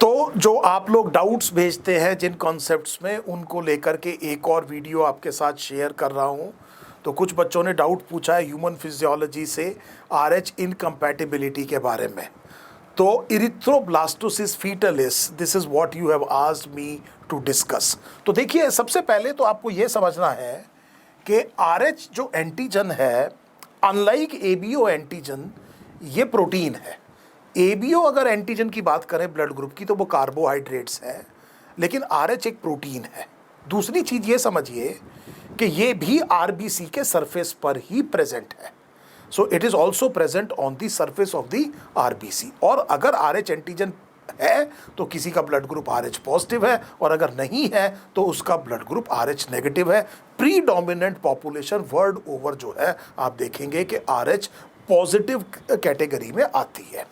तो जो आप लोग डाउट्स भेजते हैं जिन कॉन्सेप्ट्स में, उनको लेकर के एक और वीडियो आपके साथ शेयर कर रहा हूं। तो कुछ बच्चों ने डाउट पूछा है ह्यूमन फिजियोलॉजी से आरएच इनकम्पैटिबिलिटी के बारे में। तो erythroblastosis fetalis, this is what you have asked me to discuss. तो देखिए, सबसे पहले तो आपको ये समझना है कि आरएच जो एंटीजन है, अनलाइक एबीओ एंटीजन, ये प्रोटीन है। एबीओ अगर एंटीजन की बात करें ब्लड ग्रुप की, तो वो कार्बोहाइड्रेट्स है, लेकिन आरएच एक प्रोटीन है। दूसरी चीज ये समझिए कि ये भी आरबीसी के सरफेस पर ही प्रेजेंट है। So it is also present on the surface of the RBC. और अगर आरएच एंटीजन है तो किसी का ब्लड ग्रुप आरएच पॉजिटिव है, और अगर नहीं है तो उसका ब्लड ग्रुप आरएच नेगेटिव है। प्रीडोमिनेंट पॉपुलेशन वर्ल्ड ओवर जो है, आप देखेंगे कि आरएच पॉजिटिव कैटेगरी में आती है।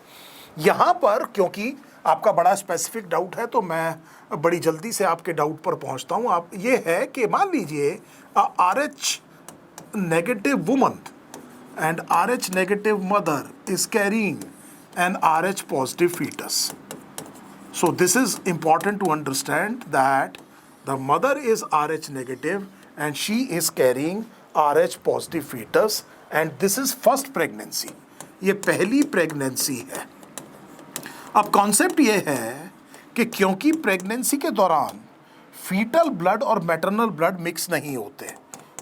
यहाँ पर क्योंकि आपका बड़ा स्पेसिफिक डाउट है, तो मैं बड़ी जल्दी से आपके डाउट पर पहुँचता हूँ। आप ये है कि मान लीजिए RH negative woman and Rh negative mother is carrying an Rh positive fetus. So this is important to understand that the mother is Rh negative and she is carrying Rh positive fetus, and this is first pregnancy. ये पहली pregnancy है। अब concept ये है कि क्योंकि pregnancy के दौरान फीटल ब्लड और मैटरनल ब्लड मिक्स नहीं होते,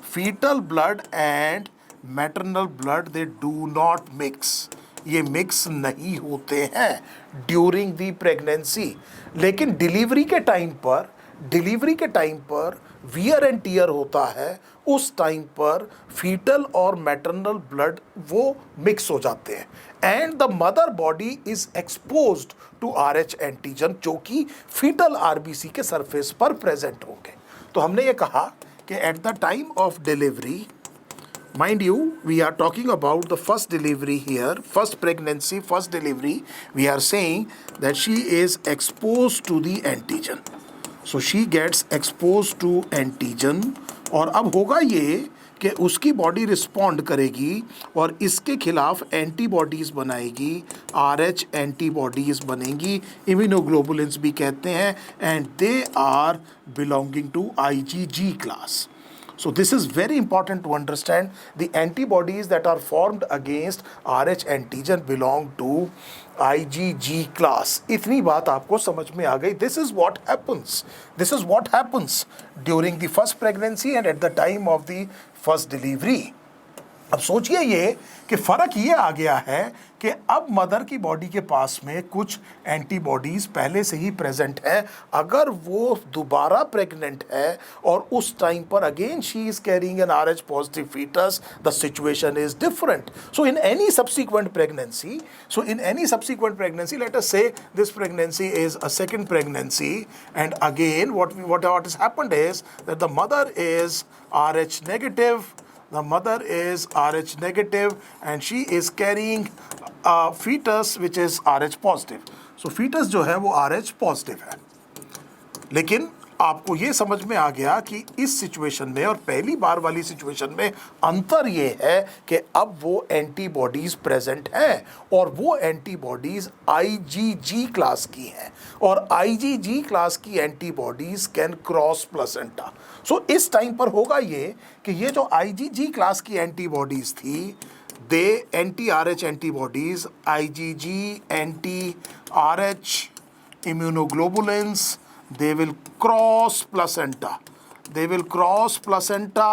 fetal blood and maternal blood they do not mix, ये मिक्स नहीं होते हैं ड्यूरिंग दी प्रेगनेंसी। लेकिन डिलीवरी के टाइम पर वियर एंड टीयर होता है, उस टाइम पर फीटल और मैटरनल ब्लड वो मिक्स हो जाते हैं, and the mother body is exposed to Rh antigen, जो कि फीटल आरबीसी के सरफेस पर प्रेजेंट होंगे। तो हमने ये कहा कि at the time of delivery, mind you, we are talking about the first delivery here, first pregnancy, first delivery, we are saying that she is exposed to the antigen. So she gets exposed to antigen, और अब होगा ये कि उसकी body respond करेगी और इसके खिलाफ एंटीबॉडीज़ बनाएगी, आरएच एंटीबॉडीज़ बनेंगी, इम्यूनोग्लोबुलिन्स भी कहते हैं, and they are belonging to IgG class. So this is very important to understand. The antibodies that are formed against Rh antigen belong to IgG class. इतनी बात आपको समझ में आ गई. This is what happens. This is what happens during the first pregnancy and at the time of the first delivery. अब सोचिए ये कि फ़र्क ये आ गया है कि अब मदर की बॉडी के पास में कुछ एंटीबॉडीज़ पहले से ही प्रेजेंट है। अगर वो दोबारा प्रेग्नेंट है और उस टाइम पर again she is carrying an Rh positive foetus, the situation is different. So in any subsequent pregnancy, let us say this pregnancy is a second pregnancy, and again what has happened is that the mother is RH negative. The mother is Rh negative and she is carrying a fetus which is Rh positive. So fetus जो है वो Rh positive है। लेकिन आपको ये समझ में आ गया कि इस सिचुएशन में और पहली बार वाली सिचुएशन में अंतर ये है कि अब वो एंटीबॉडीज़ प्रेजेंट हैं, और वो एंटीबॉडीज़ आईजीजी क्लास की हैं, और आईजीजी क्लास की एंटीबॉडीज़ कैन क्रॉस प्लेसेंटा. सो इस टाइम पर होगा ये कि ये जो आईजीजी क्लास की एंटीबॉडीज़ थी, they anti Rh antibodies, IgG anti Rh immunoglobulins, they will cross placenta. They will cross placenta,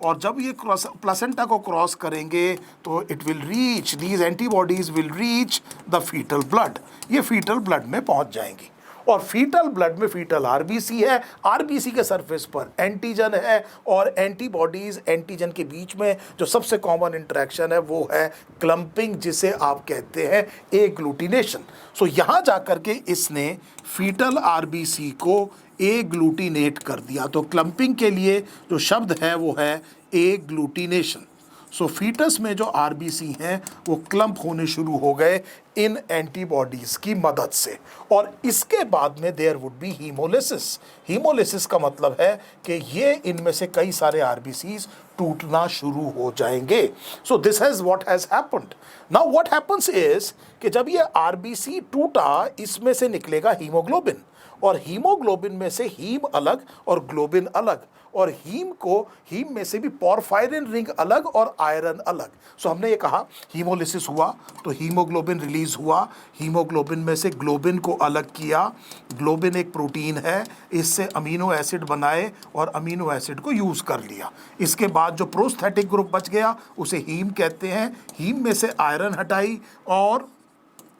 और जब ये प्लासेंटा को क्रॉस करेंगे तो it will reach, these antibodies will reach the fetal blood. ये fetal blood में पहुंच जाएंगी, और फीटल ब्लड में फीटल आरबीसी है, आरबीसी के सरफेस पर एंटीजन है, और एंटीबॉडीज़ एंटीजन के बीच में जो सबसे कॉमन इंटरेक्शन है वो है क्लम्पिंग, जिसे आप कहते हैं एग्लूटिनेशन. सो यहाँ जा कर के इसने फीटल आरबीसी को एग्लूटिनेट कर दिया. तो क्लम्पिंग के लिए जो शब्द है वो है एग्लूटिनेशन. सो फीटस में जो आरबीसी हैं वो क्लम्प होने शुरू हो गए इन एंटीबॉडीज की मदद से, और इसके बाद में there would be haemolysis. Haemolysis का मतलब है कि ये इनमें से कई सारे आरबीसीज टूटना शुरू हो जाएंगे। So this has what has happened. Now what happens is कि जब ये आरबीसी टूटा, इसमें से निकलेगा हीमोग्लोबिन, और हीमोग्लोबिन में से हीम अलग और ग्लोबिन अलग, और हीम में से भी पोरफायरिन रिंग अलग और आयरन अलग। सो हमने ये कहा हीमोलिसिस हुआ तो हीमोग्लोबिन रिलीज हुआ, हीमोग्लोबिन में से ग्लोबिन को अलग किया। ग्लोबिन एक प्रोटीन है, इससे अमीनो एसिड बनाए और अमीनो एसिड को यूज कर लिया। इसके बाद जो प्रोस्थेटिक ग्रुप बच गया उसे हीम कहते हैं। हीम में से आयरन हटाई और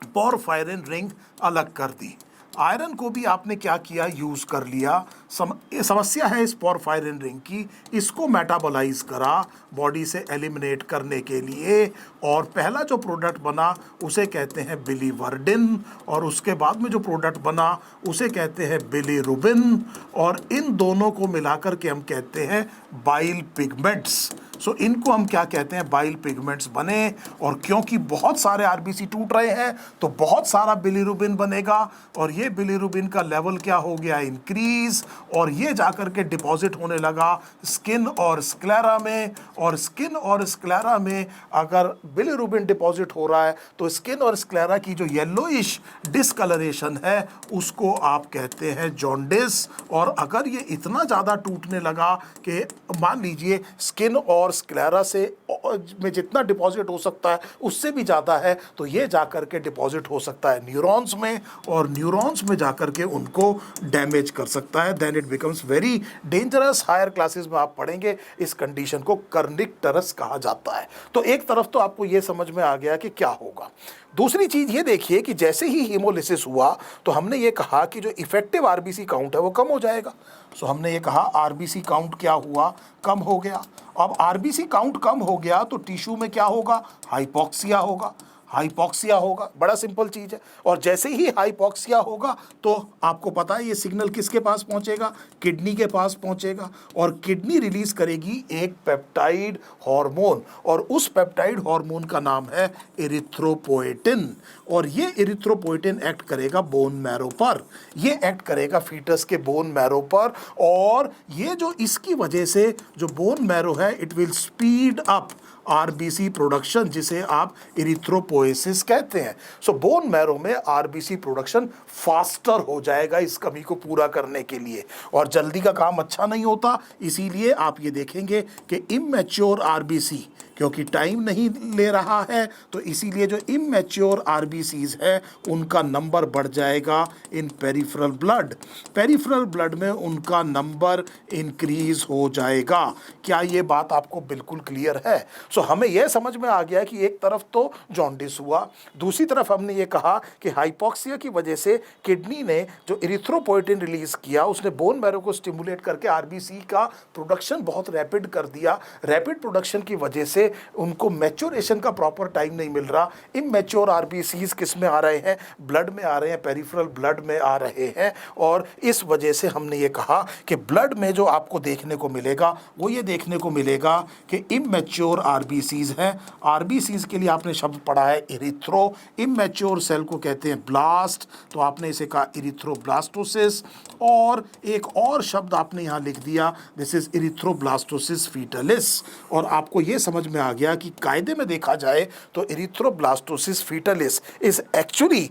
पोरफायरिन रिंग अलग कर दी। आयरन को भी आपने क्या किया, यूज कर लिया। समस्या है इस पोरफायरिन रिंग की, इसको मेटाबोलाइज करा बॉडी से एलिमिनेट करने के लिए, और पहला जो प्रोडक्ट बना उसे कहते हैं बिलीवर्डिन, और उसके बाद में जो प्रोडक्ट बना उसे कहते हैं बिलीरुबिन, और इन दोनों को मिलाकर के हम कहते हैं बाइल पिगमेंट्स। सो इनको हम क्या कहते हैं, बाइल पिगमेंट्स बने। और क्योंकि बहुत सारे आरबीसी टूट रहे हैं तो बहुत सारा बिलीरुबिन बनेगा, और ये बिलीरुबिन का लेवल क्या हो गया, इंक्रीज, और ये जाकर के डिपॉजिट होने लगा स्किन और स्क्लेरा में। और स्किन और स्क्लेरा में अगर बिलीरुबिन डिपॉजिट हो रहा है तो स्किन और स्क्लेरा की जो येलोइश डिसकलरेशन है उसको आप कहते हैं जॉन्डिस। और अगर ये इतना ज़्यादा टूटने लगा कि मान लीजिए स्किन और स्क्लेरा से में जितना डिपॉजिट हो सकता है उससे भी ज़्यादा है, तो ये जाकर के डिपॉजिट हो सकता है न्यूरॉन्स में, और न्यूरॉन्स में जाकर के उनको डैमेज कर सकता है। Then it becomes very dangerous. Higher classes में आप पढ़ेंगे इस कंडीशन को कर्निकटरस कहा जाता है। तो एक तरफ तो आपको ये समझ में आ गया कि क्या होगा। दूसरी चीज़ ये देखिए कि जैसे ही हीमोलिसिस हुआ तो हमने ये कहा कि जो इफेक्टिव आरबीसी काउंट है वो कम हो जाएगा। सो हमने ये कहा आरबीसी काउंट क्या हुआ, कम हो गया। अब आरबीसी काउंट कम हो गया तो टिश्यू में क्या होगा, हाइपोक्सिया होगा। हाइपोक्सिया होगा, बड़ा सिंपल चीज़ है। और जैसे ही हाइपोक्सिया होगा तो आपको पता है ये सिग्नल किसके पास पहुंचेगा, किडनी के पास पहुंचेगा, और किडनी रिलीज करेगी एक पेप्टाइड हार्मोन, और उस पेप्टाइड हार्मोन का नाम है एरिथ्रोपोएटिन। और ये एरिथ्रोपोएटिन एक्ट करेगा बोन मैरो पर, ये एक्ट करेगा फीटस के बोन मैरो पर, और ये जो इसकी वजह से जो बोन मैरो है it will speed up RBC production, जिसे आप इरिथ्रोपोएसिस कहते हैं। सो बोन मैरो में आरबीसी प्रोडक्शन फास्टर हो जाएगा इस कमी को पूरा करने के लिए, और जल्दी का काम अच्छा नहीं होता। इसीलिए आप ये देखेंगे कि इमैच्योर आरबीसी क्योंकि टाइम नहीं ले रहा है तो इसीलिए जो इमैच्योर आरबीसीज है उनका नंबर बढ़ जाएगा इन पेरिफेरल ब्लड। पेरिफेरल ब्लड में उनका नंबर इंक्रीज हो जाएगा। क्या ये बात आपको बिल्कुल क्लियर है? सो हमें यह समझ में आ गया कि एक तरफ तो जॉन्डिस हुआ, दूसरी तरफ हमने ये कहा कि हाइपोक्सिया की वजह से किडनी ने जो इरिथ्रोपोएटिन रिलीज किया उसने बोन मैरो को स्टिमुलेट करके आरबीसी का प्रोडक्शन बहुत रैपिड कर दिया। रैपिड प्रोडक्शन की वजह से उनको मैच्योरेशन का प्रॉपर टाइम नहीं मिल रहा। इमैच्योर आरबीसीज किस में आ रहे हैं, ब्लड में आ रहे हैं, पेरिफेरल ब्लड में आ रहे हैं, और इस वजह से हमने ये कहा कि ब्लड में जो आपको देखने को मिलेगा वो ये देखने को मिलेगा कि इमैच्योर आरबीसीज हैं। आरबीसीज के लिए आपने शब्द पढ़ा है इरिथ्रो, इमैच्योर सेल को कहते हैं ब्लास्ट, तो आपने इसे कहा इरिथ्रोब्लास्टोसिस, और एक और शब्द आपने यहाँ लिख दिया दिस इज इरिथ्रोब्लास्टोसिस फीटलिस। और आपको ये समझ में आ गया कि कायदे में देखा जाए तो erythroblastosis fetalis is actually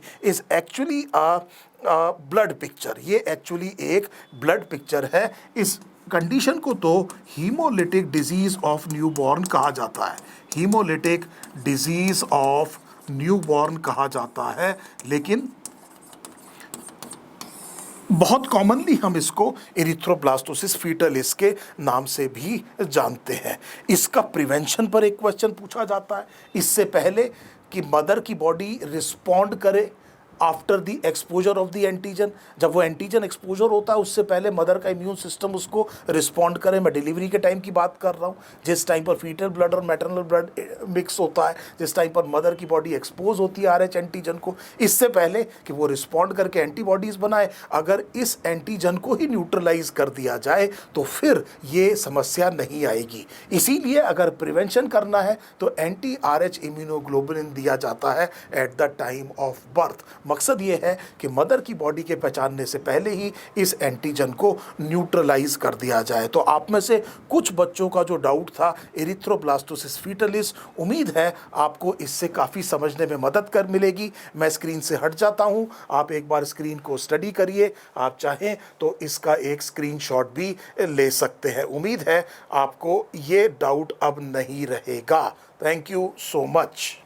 blood picture. ये एक्चुअली एक ब्लड पिक्चर है। इस कंडीशन को तो हीमोलिटिक डिजीज ऑफ न्यूबॉर्न कहा जाता है, हीमोलिटिक डिजीज ऑफ न्यूबॉर्न कहा जाता है, लेकिन बहुत कॉमनली हम इसको इरिथ्रोब्लास्टोसिस फीटलिस के नाम से भी जानते हैं। इसका प्रिवेंशन पर एक क्वेश्चन पूछा जाता है, इससे पहले कि मदर की बॉडी रिस्पॉन्ड करे after the exposure of the antigen. जब वो एंटीजन एक्सपोजर होता है उससे पहले मदर का इम्यून सिस्टम उसको रिस्पॉन्ड करे। मैं डिलीवरी के टाइम की बात कर रहा हूँ, जिस टाइम पर फीटल ब्लड और मैटरनल ब्लड मिक्स होता है, जिस टाइम पर मदर की बॉडी एक्सपोज होती है RH एंटीजन को, इससे पहले कि वो रिस्पॉन्ड करके एंटीबॉडीज बनाए, अगर इस एंटीजन को ही न्यूट्रलाइज कर दिया जाए तो फिर ये समस्या नहीं आएगी। इसीलिए अगर प्रिवेंशन करना है तो एंटी RH इम्यूनोग्लोबुलिन दिया जाता है eight the time of birth. मकसद ये है कि मदर की बॉडी के पहचानने से पहले ही इस एंटीजन को न्यूट्रलाइज कर दिया जाए। तो आप में से कुछ बच्चों का जो डाउट था एरिथ्रोब्लास्टोसिस फीटलिस, उम्मीद है आपको इससे काफ़ी समझने में मदद कर मिलेगी। मैं स्क्रीन से हट जाता हूं, आप एक बार स्क्रीन को स्टडी करिए, आप चाहें तो इसका एक स्क्रीनशॉट भी ले सकते हैं। उम्मीद है आपको ये डाउट अब नहीं रहेगा। Thank you so much.